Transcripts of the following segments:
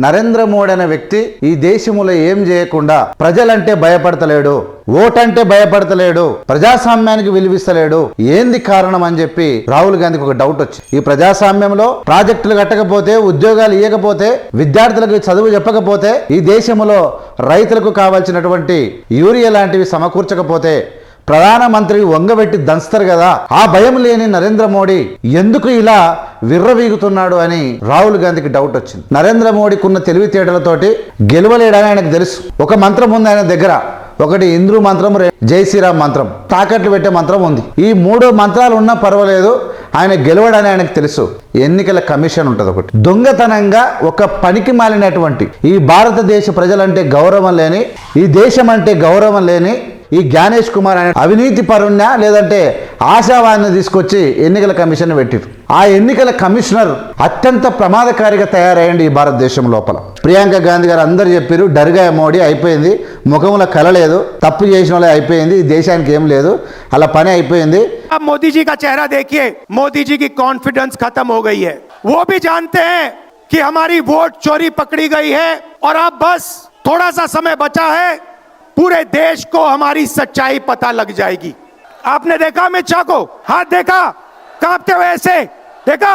నరేంద్ర మోడీ అనే వ్యక్తి ఈ దేశంలో ఏం చేయకుండా ప్రజలంటే భయపడతలేడు, ఓటంటే భయపడతలేడు, ప్రజాస్వామ్యానికి విలువిస్తలేడు, ఏంది కారణం అని చెప్పి రాహుల్ గాంధీకి ఒక డౌట్ వచ్చింది. ఈ ప్రజాస్వామ్యంలో ప్రాజెక్టులు కట్టకపోతే, ఉద్యోగాలు ఇవ్వకపోతే, విద్యార్థులకు చదువు చెప్పకపోతే, ఈ దేశంలో రైతులకు కావాల్సినటువంటి యూరియా లాంటివి సమకూర్చకపోతే ప్రధానమంత్రి వంగబెట్టి దంచుతారు కదా, ఆ భయం లేని నరేంద్ర మోడీ ఎందుకు ఇలా విర్రవీగుతున్నాడు అని రాహుల్ గాంధీకి డౌట్ వచ్చింది. నరేంద్ర మోడీకి ఉన్న తెలివితేటలతోటి గెలవలేడని ఆయనకు తెలుసు. ఒక మంత్రం ఉంది ఆయన దగ్గర, ఒకటి ఇంద్రు మంత్రం, జై శ్రీరామ్ మంత్రం, తాకట్లు పెట్టే మంత్రం ఉంది. ఈ 3 మంత్రాలు ఉన్నా పర్వాలేదు, ఆయన గెలవడని ఆయనకు తెలుసు. ఎన్నికల కమిషన్ ఉంటుంది ఒకటి. దొంగతనంగా ఒక పనికి మాలినటువంటి ఈ భారతదేశ ప్రజలంటే గౌరవం లేని, ఈ దేశం అంటే గౌరవం లేని ఈ జ్ఞానేష్ కుమార్ అనే అవినీతి పరుణ్ణ లేదంటే ఆశావాన్ని తీసుకొచ్చి ఎన్నికల కమిషన్ పెట్టిరు. ఆ ఎన్నికల కమిషనర్ అత్యంత ప్రమాదకారిగా తయారయ్యండి ఈ భారతదేశం లోపల. ప్రియాంక గాంధీ గారు అందరు చెప్పారు, డర్గా మోడీ అయిపోయింది, ముఖంలో కలలేదు, తప్పు చేసిన వాళ్ళే అయిపోయింది, ఈ దేశానికి ఏం లేదు, అలా పని అయిపోయింది. मोदी जी का चेहरा देखिए, मोदी जी की कॉन्फिडेंस खत्म हो गई है. वो भी जानते हैं कि हमारी वोट चोरी पकड़ी गई है और अब बस थोड़ा सा समय बचा है, पूरे देश को हमारी सच्चाई पता लग जाएगी. आपने देखा अमित शाह को, हाथ देखा कांपते हुए ऐसे देखा.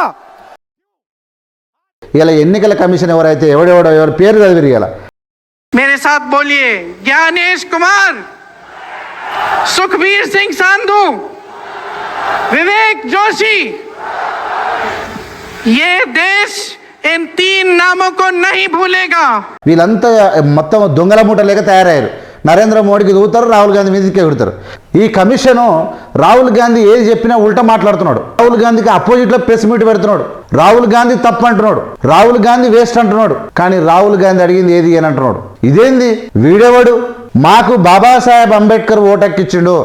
ఇలా ఎన్నికల కమిషన్ ఎవరైతే ఎవరి పేరు చదివిరు ఇలా. मेरे साथ बोलिए, ज्ञानेश कुमार, सुखबीर सिंह सांधू, विवेक जोशी. ये देश इन 3 नामों को नहीं भूलेगा. వీళ్ళంతా మొత్తం దొంగల మూట లేక తయారయ్యారు. నరేంద్ర మోడీకి దూతారు, రాహుల్ గాంధీ మీదకి ఎగురుతారు. ఈ కమిషను రాహుల్ గాంధీ ఏది చెప్పినా ఉల్టా మాట్లాడుతున్నాడు. రాహుల్ గాంధీకి అపోజిట్లో ప్రెస్ మీట్ పెడుతున్నాడు. రాహుల్ గాంధీ తప్పు అంటున్నాడు, రాహుల్ గాంధీ వేస్ట్ అంటున్నాడు. కానీ రాహుల్ గాంధీ అడిగింది ఏది అని అంటున్నాడు. ఇదేంది వీడేవాడు? మాకు బాబాసాహెబ్ అంబేద్కర్ ఓటెక్కిచ్చిండు,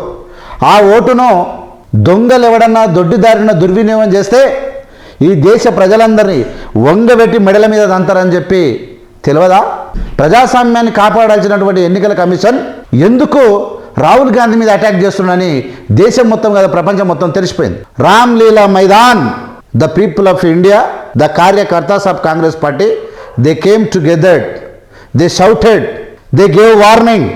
ఆ ఓటును దొంగలు ఎవడన్నా దొడ్డిదారిన దుర్వినియోగం చేస్తే ఈ దేశ ప్రజలందరినీ వంగబెట్టి మెడల మీద దంతారని చెప్పి తెలియదా? ప్రజాస్వామ్యాన్ని కాపాడాల్సినటువంటి ఎన్నికల కమిషన్ ఎందుకు రాహుల్ గాంధీ మీద అటాక్ చేస్తున్నాడని దేశం మొత్తం కదా, ప్రపంచం మొత్తం తెలిసిపోయింది. Ram Leela Maidan, the people of India, the karyakartas of Congress party, they came together, they shouted, they gave warning.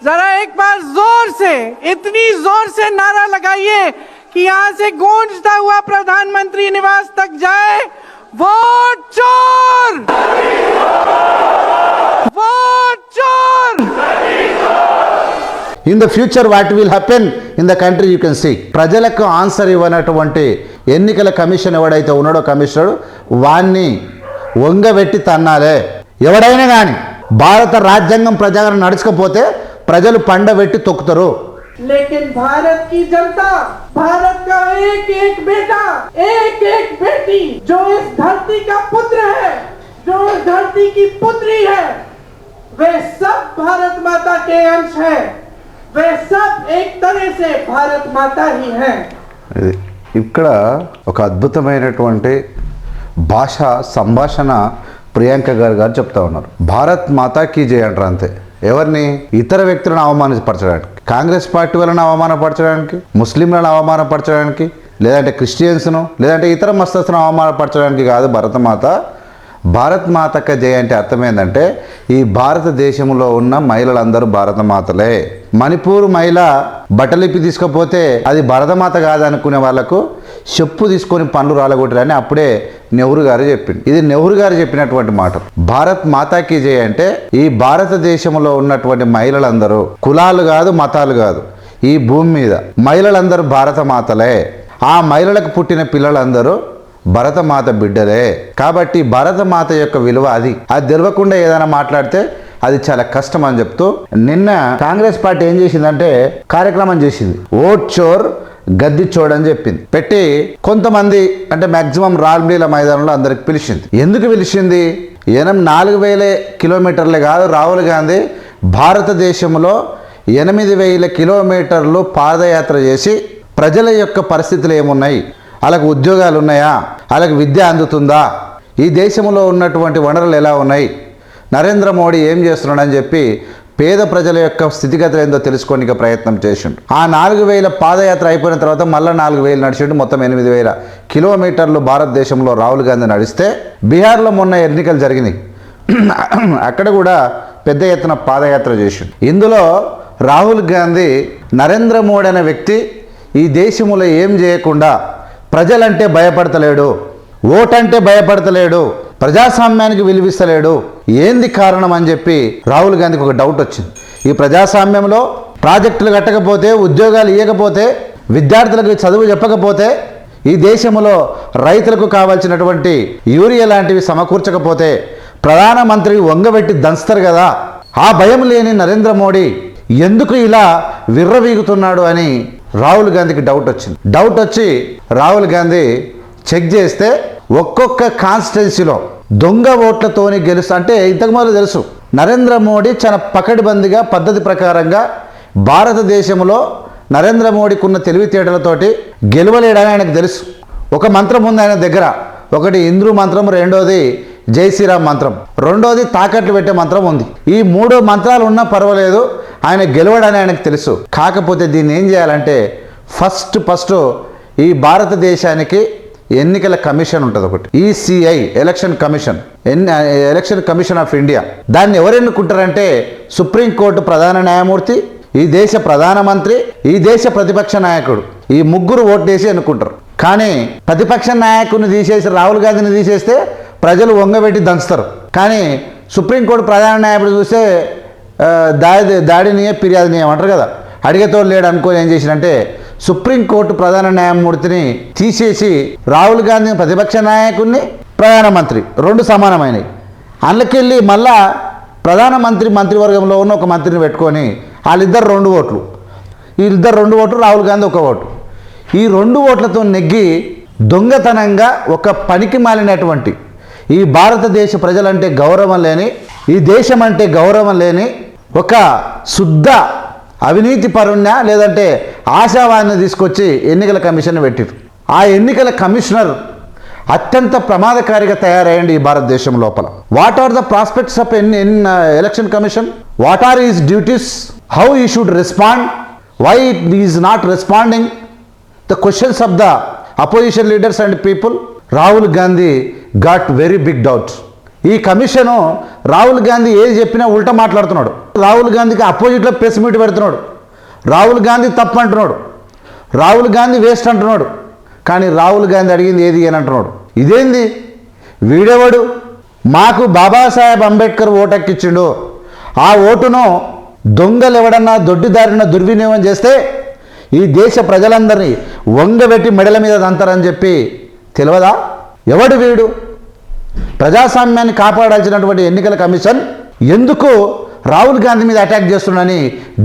जरा एक बार जोर से, इतनी जोर से नारा लगाइए कि यहां से गूंजता हुआ प्रधानमंत्री निवास तक जाए, वोट चोर, वोट चोर. In the future what will happen in the country you can see. ప్రజలకు ఆన్సర్ ఇవ్వనటువంటి ఎన్నికల కమిషన్ ఎవడైతే ఉన్నాడో కమిషనర్, వాణ్ణి వంగబెట్టి తన్నాలే. ఎవడైనా కానీ భారత రాజ్యాంగం ప్రజలను నడుచుకపోతే ప్రజలు పండబెట్టి తొక్కుతారు. लेकिन भारत की जनता, भारत का एक एक बेटा, एक एक बेटी जो इस धरती का पुत्र है, जो इस धरती की पुत्री है, वे सब भारत माता के अंश हैं, वे सब एक तरह से भारत माता ही हैं. ఇక్కడ ఒక అద్భుతమైనటువంటి భాషా సంభాషణ ప్రియాంక గారు చెప్తా ఉన్నారు. భారత్ మాతా కీ జై అంటారు అంతే. ఎవరిని? ఇతర వ్యక్తులను అవమానపరచడానికి, కాంగ్రెస్ పార్టీ వాళ్ళని అవమానపరచడానికి, ముస్లింలను అవమానపరచడానికి, లేదంటే క్రిస్టియన్స్ను, లేదంటే ఇతర మస్తస్సును అవమానపరచడానికి కాదు భారతమాత. భారత్ మాతక జయ అంటే అర్థం ఏంటంటే ఈ భారతదేశంలో ఉన్న మహిళలందరూ భారతమాతలే. మణిపూర్ మహిళ బట్టలిప్పి తీసుకపోతే అది భారతమాత కాదనుకునే వాళ్లకు చెప్పు తీసుకొని పనులు రాలగొట్టారని అప్పుడే నెహ్రూ గారు చెప్పింది. ఇది నెహ్రూ గారు చెప్పినటువంటి మాట. భారత్ మాతాకి జయ అంటే ఈ భారతదేశంలో ఉన్నటువంటి మహిళలందరూ, కులాలు కాదు, మతాలు కాదు, ఈ భూమి మీద మహిళలందరూ భారతమాతలే. ఆ మహిళలకు పుట్టిన పిల్లలందరూ భరతమాత బిడ్డలే. కాబట్టి భరతమాత యొక్క విలువ అది తెలియకుండా ఏదైనా మాట్లాడితే అది చాలా కష్టం అని చెప్తూ నిన్న కాంగ్రెస్ పార్టీ ఏం చేసిందంటే కార్యక్రమం చేసింది. ఓట్ చోర్ గద్ది చోడని చెప్పింది పెట్టి కొంతమంది అంటే మాక్సిమం రామ్లీలా మైదానంలో అందరికి పిలిచింది. ఎందుకు పిలిచింది? 4,000 కిలోమీటర్లే కాదు, రాహుల్ గాంధీ భారతదేశంలో 8,000 కిలోమీటర్లు పాదయాత్ర చేసి ప్రజల యొక్క పరిస్థితులు ఏమున్నాయి, వాళ్ళకు ఉద్యోగాలు ఉన్నాయా, వాళ్ళకి విద్య అందుతుందా, ఈ దేశంలో ఉన్నటువంటి వనరులు ఎలా ఉన్నాయి, నరేంద్ర మోడీ ఏం చేస్తున్నాడని చెప్పి పేద ప్రజల యొక్క స్థితిగతులు ఏందో తెలుసుకోనికి ప్రయత్నం చేసిండు. ఆ 4,000 పాదయాత్ర అయిపోయిన తర్వాత మళ్ళీ 4,000 నడిచిండు. మొత్తం 8,000 కిలోమీటర్లు భారతదేశంలో రాహుల్ గాంధీ నడిస్తే బీహార్లో మొన్న ఎన్నికలు జరిగినాయి. అక్కడ కూడా పెద్ద ఎత్తున పాదయాత్ర చేసిండు. ఇందులో రాహుల్ గాంధీ నరేంద్ర మోడీ అనే వ్యక్తి ఈ దేశంలో ఏం చేయకుండా ప్రజలంటే భయపడతలేడు, ఓటంటే భయపడతలేడు, ప్రజాస్వామ్యానికి విలువిస్తలేడు, ఏంది కారణం అని చెప్పి రాహుల్ గాంధీకి ఒక డౌట్ వచ్చింది. ఈ ప్రజాస్వామ్యంలో ప్రాజెక్టులు కట్టకపోతే, ఉద్యోగాలు ఇవ్వకపోతే, విద్యార్థులకు చదువు చెప్పకపోతే, ఈ దేశంలో రైతులకు కావాల్సినటువంటి యూరియా లాంటివి సమకూర్చకపోతే ప్రధానమంత్రి వంగబెట్టి దంచుతారు కదా, ఆ భయం లేని నరేంద్ర మోడీ ఎందుకు ఇలా విర్రవీగుతున్నాడు అని రాహుల్ గాంధీకి డౌట్ వచ్చింది. డౌట్ వచ్చి రాహుల్ గాంధీ చెక్ చేస్తే ఒక్కొక్క కాన్స్టిట్యున్సీలో దొంగ ఓట్లతోని గెలుస్తా అంటే ఇంతకు మొదలు తెలుసు నరేంద్ర మోడీ చాలా పకడ్బందీగా పద్ధతి ప్రకారంగా భారతదేశంలో నరేంద్ర మోడీకి ఉన్న తెలివితేటలతోటి గెలవలేడని ఆయనకు తెలుసు. ఒక మంత్రం ఉంది ఆయన దగ్గర, ఒకటి ఇంద్రు మంత్రం, రెండోది జై శ్రీరామ్ మంత్రం, రెండోది తాకట్లు పెట్టే మంత్రం ఉంది. ఈ 3 మంత్రాలు ఉన్నా పర్వాలేదు, ఆయన గెలవడని ఆయనకు తెలుసు. కాకపోతే దీన్ని ఏం చేయాలంటే ఫస్ట్ ఈ భారతదేశానికి ఎన్నికల కమిషన్ ఉంటుంది ఒకటి, ECI election commission of India. దాన్ని ఎవరు ఎన్నుకుంటారంటే సుప్రీంకోర్టు ప్రధాన న్యాయమూర్తి, ఈ దేశ ప్రధానమంత్రి, ఈ దేశ ప్రతిపక్ష నాయకుడు, ఈ ముగ్గురు ఓట్లేసి ఎన్నుకుంటారు. కానీ ప్రతిపక్ష నాయకుడిని తీసేసి రాహుల్ గాంధీని తీసేస్తే ప్రజలు వంగబెట్టి దంచుతారు. కానీ సుప్రీంకోర్టు ప్రధాన న్యాయమూర్తి చూస్తే దాడినియే ఫిర్యాదునియే అంటారు కదా, అడిగేతోడు లేడు అనుకొని ఏం చేసినంటే సుప్రీంకోర్టు ప్రధాన న్యాయమూర్తిని తీసేసి రాహుల్ గాంధీ ప్రతిపక్ష నాయకుడిని, ప్రధానమంత్రి 2 సమానమైనవి. అందుకెళ్ళి మళ్ళా ప్రధానమంత్రి మంత్రివర్గంలో ఉన్న ఒక మంత్రిని పెట్టుకొని వాళ్ళిద్దరు 2 ఓట్లు, వీళ్ళిద్దరు 2 ఓట్లు, రాహుల్ గాంధీ 1 ఓటు. ఈ 2 ఓట్లతో నెగ్గి దొంగతనంగా ఒక పనికి మాలినటువంటి ఈ భారతదేశ ప్రజలంటే గౌరవం లేని, ఈ దేశం అంటే గౌరవం లేని ఒక శుద్ధ అవినీతి పరుణ్య లేదంటే ఆశావాన్ని తీసుకొచ్చి ఎన్నికల కమిషన్ పెట్టారు. ఆ ఎన్నికల కమిషనర్ అత్యంత ప్రమాదకారిగా తయారయ్యండి ఈ భారతదేశం లోపల. What are the prospects of election commission, what are is duties, how ఈ should respond, why it is not responding the questions of the opposition leaders and people. Rahul Gandhi got very big doubt. ఈ commission Rahul Gandhi ఏది చెప్పినా ఉల్టా మాట్లాడుతున్నాడు. రాహుల్ గాంధీకి అపోజిట్లో press meet పెడుతున్నాడు, రాహుల్ గాంధీ తప్పు అంటున్నాడు, రాహుల్ గాంధీ వేస్ట్ అంటున్నాడు. కానీ రాహుల్ గాంధీ అడిగింది ఏది అని అంటున్నాడు. ఇదేంది, వీడెవడు, మాకు బాబాసాహెబ్ అంబేద్కర్ ఓటెక్కిచ్చిండు, ఆ ఓటును దొంగలు ఎవడన్నా దొడ్డిదారిన దుర్వినియోగం చేస్తే ఈ దేశ ప్రజలందరినీ వంగబెట్టి మెడల మీద దంతారని చెప్పి తెలియదా? ఎవడు వీడు? ప్రజాస్వామ్యాన్ని కాపాడాల్సినటువంటి ఎన్నికల కమిషన్ ఎందుకు రాహుల్ గాంధీ మీద అటాక్ చేస్తున్నాడని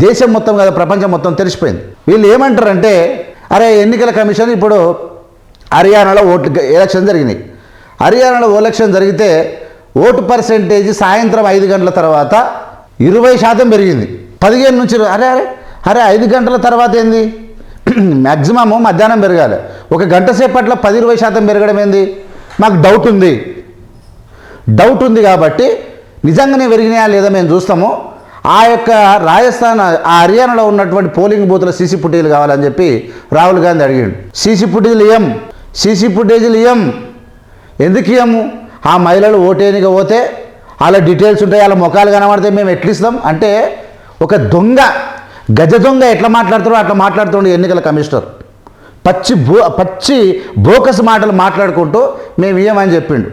దేశం మొత్తం కదా ప్రపంచం మొత్తం తెలిసిపోయింది. వీళ్ళు ఏమంటారంటే, అరే ఎన్నికల కమిషన్ ఇప్పుడు హర్యానాలో ఎలక్షన్ జరిగినాయి, హర్యానాలో ఎలక్షన్ జరిగితే ఓటు పర్సెంటేజ్ సాయంత్రం 5 గంటల తర్వాత 20% పెరిగింది, 15 నుంచి అరే 5 గంటల తర్వాత ఏంది, మ్యాక్సిమము మధ్యాహ్నం పెరగాలి, 1 గంట సేపట్లో 10-20% పెరగడం ఏంది? మాకు డౌట్ ఉంది కాబట్టి నిజంగానే పెరిగినాయా లేదా మేము చూస్తాము. ఆ యొక్క రాజస్థాన్, ఆ హర్యానాలో ఉన్నటువంటి పోలింగ్ బూత్ల సీసీ ఫుటేజీలు కావాలని చెప్పి రాహుల్ గాంధీ అడిగాడు. సీసీ ఫుటేజీలు ఇయ్యం. ఎందుకు ఇయ్యము? ఆ మహిళలు ఓటేనిగా పోతే వాళ్ళ డీటెయిల్స్ ఉంటాయి, వాళ్ళ ముఖాలు కనబడితే మేము ఎట్లిస్తాం అంటే ఒక దొంగ, గజ దొంగ ఎట్లా మాట్లాడుతారో అట్లా మాట్లాడుతుండే ఎన్నికల కమిషనర్. పచ్చి బోకస్ మాటలు మాట్లాడుకుంటూ మేము ఇయ్యమని చెప్పిండు.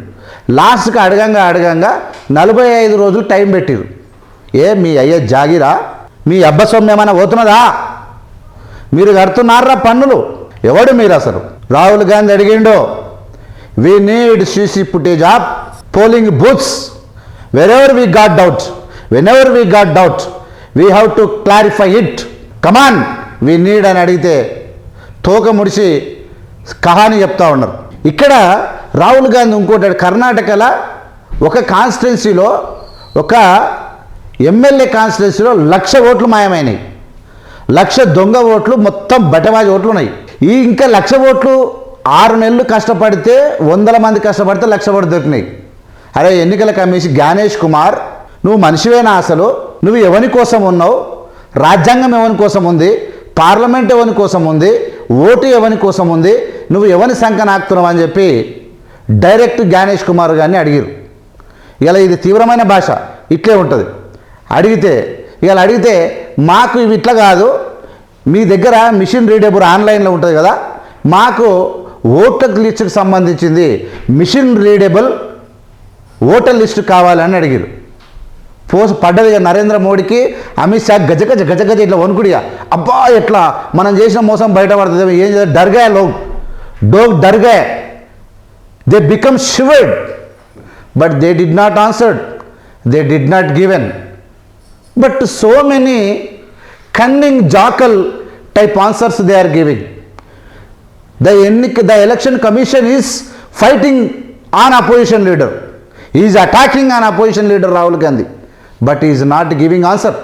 లాస్ట్కి అడగంగా 45 రోజులు టైం పెట్టిరు. మీ అయ్యే జాగిరా, మీ అబ్బ సొమ్ము ఏమైనా పోతున్నదా? మీరు కడుతున్నారా పన్నులు? ఎవడు మీరు అసలు? రాహుల్ గాంధీ అడిగిండో, we need CC footage of polling booths wherever we got doubt, whenever we got doubt we have to clarify it, come on నీడ్ అని అడిగితే తోక ముడిచి కహాని చెప్తా ఉన్నారు. ఇక్కడ రాహుల్ గాంధీ ఇంకోటి, కర్ణాటకలో ఒక కాన్స్టిట్యున్సీలో, ఒక ఎమ్మెల్యే కాన్స్టిట్యున్సీలో 1,00,000 ఓట్లు మాయమైనాయి, 1,00,000 దొంగ ఓట్లు, మొత్తం బట్టబాజీ ఓట్లు ఉన్నాయి. ఈ ఇంకా 1,00,000 ఓట్లు 6 నెలలు కష్టపడితే, 100 మంది కష్టపడితే 1,00,000 ఓట్లు దొరికినాయి. అరే ఎన్నికల కమిషన్ జ్ఞానేష్ కుమార్, నువ్వు మనిషివేనా అసలు? నువ్వు ఎవరి కోసం ఉన్నావు? రాజ్యాంగం ఎవరి కోసం ఉంది? పార్లమెంట్ ఎవరి కోసం ఉంది? ఓటు ఎవరి కోసం ఉంది? నువ్వు ఎవరి సంఖ్య నాకుతున్నావు అని చెప్పి డైరెక్ట్ జ్ఞానేష్ కుమార్ గారిని అడిగారు. ఇలా ఇది తీవ్రమైన భాష ఇట్లే ఉంటుంది. అడిగితే మాకు ఇవి ఇట్లా కాదు, మీ దగ్గర మిషన్ రీడబుల్ ఆన్లైన్లో ఉంటుంది కదా, మాకు ఓటర్ లిస్టుకు సంబంధించింది మిషన్ రీడబుల్ ఓటర్ లిస్టు కావాలని అడిగారు. పడ్డది నరేంద్ర మోడీకి, అమిత్ షా గజగజ ఇట్లా వణుకుడిగా, అబ్బా ఎట్లా మనం చేసిన మోసం బయటపడుతుంది, ఏం చేయాలి, డర్గా డోగ్ డర్గా, they become shivered, but they did not answered, they did not given. But so many cunning jackal type answers they are giving. The election commission is fighting on opposition leader. He is attacking on opposition leader Rahul Gandhi, but he is not giving answer.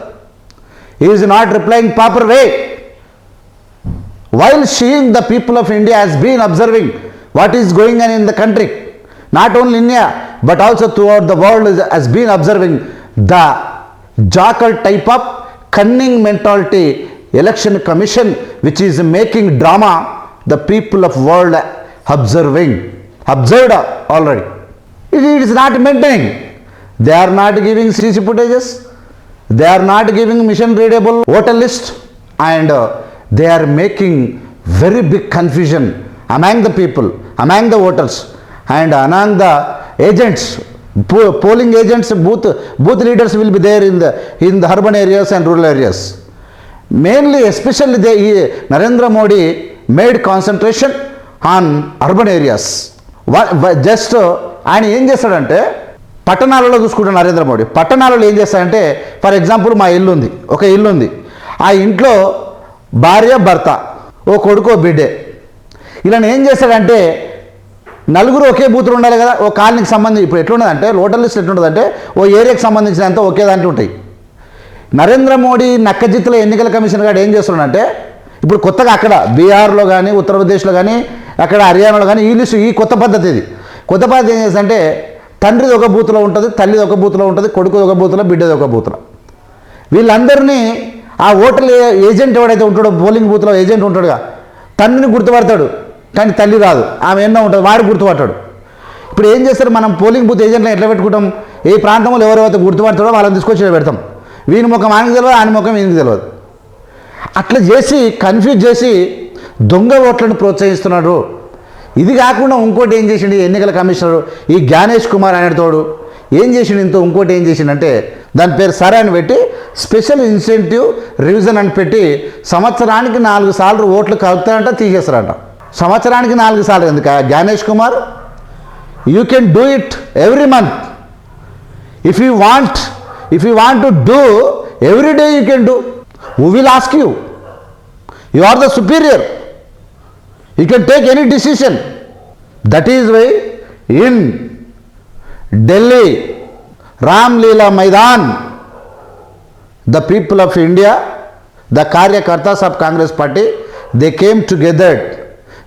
He is not replying proper way. While seeing the people of India has been observing what is going on in the country, not only India but also throughout the world has been observing the jackal type of cunning mentality election commission which is making drama, the people of world observed already. It is not maintaining. They are not giving CC footages, they are not giving mission readable voter list, and they are making very big confusion among the people, among the voters and among the agents. Polling agents, booth leaders will be there in the urban areas and rural areas. Mainly, especially Narendra Modi made concentration on urban areas. Just ఆయన ఏం చేస్తాడంటే, పట్టణాలలో చూసుకుంటే నరేంద్ర మోడీ పట్టణాలలో ఏం చేస్తాడంటే, for example మా ఇల్లు ఉంది, ఒక ఇల్లు ఉంది, ఆ ఇంట్లో భార్య భర్త, ఓ కొడుకు బిడ్డే, ఇలా ఏం చేస్తాడంటే నలుగురు ఒకే బూతులు ఉండాలి కదా, ఓ కాలనీకి సంబంధించి. ఇప్పుడు ఎట్లున్నదంటే లోటల్ లిస్ట్ ఎట్లుంటుందంటే ఓ ఏరియాకి సంబంధించినంత ఒకే దాంట్లో ఉంటాయి. నరేంద్ర మోడీ నక్కజిత్తుల ఎన్నికల కమిషన్ గారు ఏం చేస్తున్నాడంటే, ఇప్పుడు కొత్తగా అక్కడ బీహార్లో కానీ ఉత్తరప్రదేశ్లో కానీ అక్కడ హర్యానాలో కానీ ఈ లిస్టు, ఈ కొత్త పద్ధతి, ఇది కొత్త పద్ధతి ఏం చేస్తుందంటే, తండ్రిది ఒక బూత్లో ఉంటుంది, తల్లిది ఒక బూత్లో ఉంటుంది, కొడుకుది ఒక బూత్లో, బిడ్డది ఒక బూత్లో, వీళ్ళందరినీ ఆ ఓటర్ ఏజెంట్ ఎవడైతే ఉంటాడో, పోలింగ్ బూత్లో ఏజెంట్ ఉంటాడుగా, తండ్రిని గుర్తుపడతాడు కానీ తల్లి రాదు, ఆమె ఎన్నో ఉంటుంది, వాడు గుర్తుపట్టాడు. ఇప్పుడు ఏం చేస్తారు, మనం పోలింగ్ బూత్ ఏజెంట్లను ఎట్లా పెట్టుకుంటాం, ఏ ప్రాంతంలో ఎవరైతే గుర్తుపడతాడో వాళ్ళని తీసుకొచ్చి పెడతాం, వీని ముఖం ఆయనకి తెలియదు, ఆయన ముఖం ఈయనకి తెలియదు. అట్లా చేసి కన్ఫ్యూజ్ చేసి దొంగ ఓట్లను ప్రోత్సహిస్తున్నాడు. ఇది కాకుండా ఇంకోటి ఏం చేసిండు ఎన్నికల కమిషనరు, ఈ జ్ఞానేష్ కుమార్ అనేటోడు ఏం చేసిండు, ఇంకోటి ఏం చేసిండంటే, దాని పేరు సరే అని పెట్టి స్పెషల్ ఇన్సెంటివ్ రివిజన్ అని పెట్టి సంవత్సరానికి 4 సార్లు ఓట్లు కలుపుతారంట, తీసేస్తారంట. సంవత్సరానికి 4 సార్లు ఎందుకు Gyanesh Kumar? You can do it every month. If you want to do every day you can do. Who will ask you? You are the superior, you can take any decision. That is why in Delhi Ramlila Maidan the people of India, the Karyakartas of Congress Party, they came together,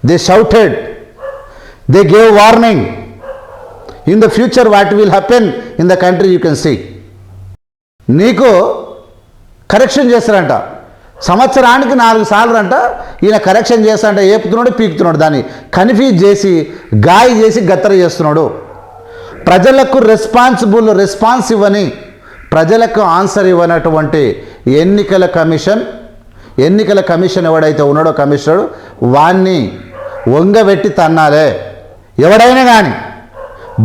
they shouted, they gave warning. In the future what will happen in the country you can see. నీకు correction చేస్తారంట, సంవత్సరానికి 4 సార్లు అంట ఈయన correction చేస్తారంట, ఏపుతున్నాడు పీకుతున్నాడు, దాన్ని confuse చేసి గాయ చేసి గత్తర చేస్తున్నాడు. ప్రజలకు రెస్పాన్స్ ఇవ్వని, ప్రజలకు ఆన్సర్ ఇవ్వనటువంటి ఎన్నికల కమిషన్ ఎవడైతే ఉన్నాడో కమిషనర్, వాణ్ణి వంగబెట్టి తన్నాలే. ఎవడైనా కానీ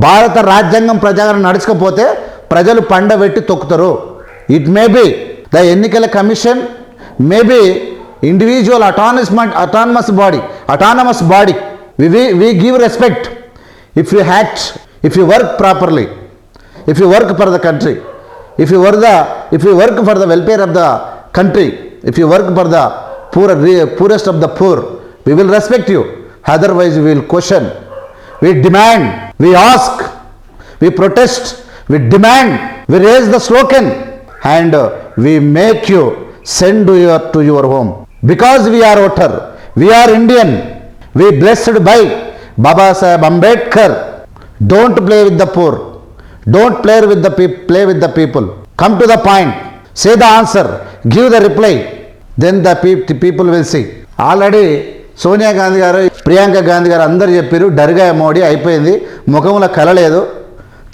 భారత రాజ్యాంగం ప్రజలను నడుచుకపోతే ప్రజలు పండబెట్టి తొక్కుతారు. ఇట్ మే బి ద ఎన్నికల commission, may be individual autonomous body. We give respect if you act, if you work properly, if you work for the country, if you work for the welfare of the country, if you work for the poorest of the poor, we will respect you. Otherwise we will question, we demand, we ask, we protest, we demand, we raise the slogan, and we make you send to your home. Because we are voter, we are Indian, we blessed by Baba Saheb Ambedkar. Don't play with the poor, don't play with the people. Come to the point, say the answer, give the reply, then the people will see. Already Sonia Gandhi గారు, ప్రియాంక గాంధీ గారు అందరు చెప్పారు, డర్గా మోడీ అయిపోయింది, ముఖంలో కలలేదు,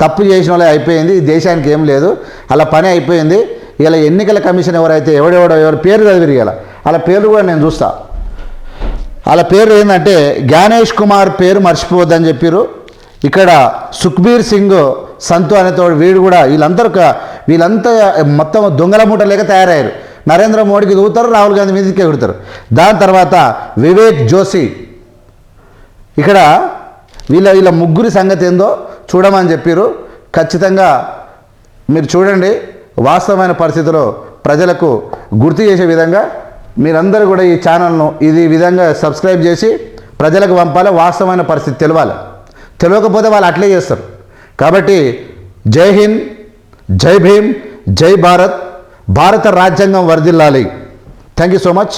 తప్పు చేసిన వాళ్ళే అయిపోయింది, ఈ దేశానికి ఏం లేదు, అలా పని అయిపోయింది. ఇలా ఎన్నికల కమిషన్ ఎవరైతే ఎవరి పేరు చదివిరు ఇలా అలా పేర్లు కూడా నేను చూస్తా. అలా పేరు ఏంటంటే జ్ఞానేష్ కుమార్ పేరు మర్చిపోవద్దని చెప్పారు. ఇక్కడ సుఖ్బీర్ సింగ్ సంతు అనేతోడు వీడు కూడా వీళ్ళంతా మొత్తం దొంగల మూట లేక తయారయ్యారు. నరేంద్ర మోడీకి దూతారు, రాహుల్ గాంధీ మీదకి ఎగురుతారు. దాని తర్వాత వివేక్ జోషి. ఇక్కడ వీళ్ళ ముగ్గురి సంగతి ఏందో చూడమని చెప్పారు. ఖచ్చితంగా మీరు చూడండి. వాస్తవమైన పరిస్థితిలో ప్రజలకు గుర్తు చేసే విధంగా మీరందరూ కూడా ఈ ఛానల్ను ఇది విధంగా సబ్స్క్రైబ్ చేసి ప్రజలకు పంపాలి. వాస్తవమైన పరిస్థితి తెలవాలి. తెలియకపోతే వాళ్ళు అట్లే చేస్తారు. కాబట్టి జై హింద్, జై భీమ్, జై భారత్. భారత రాజ్యాంగం వర్ధిల్లాలి. Thank you so much.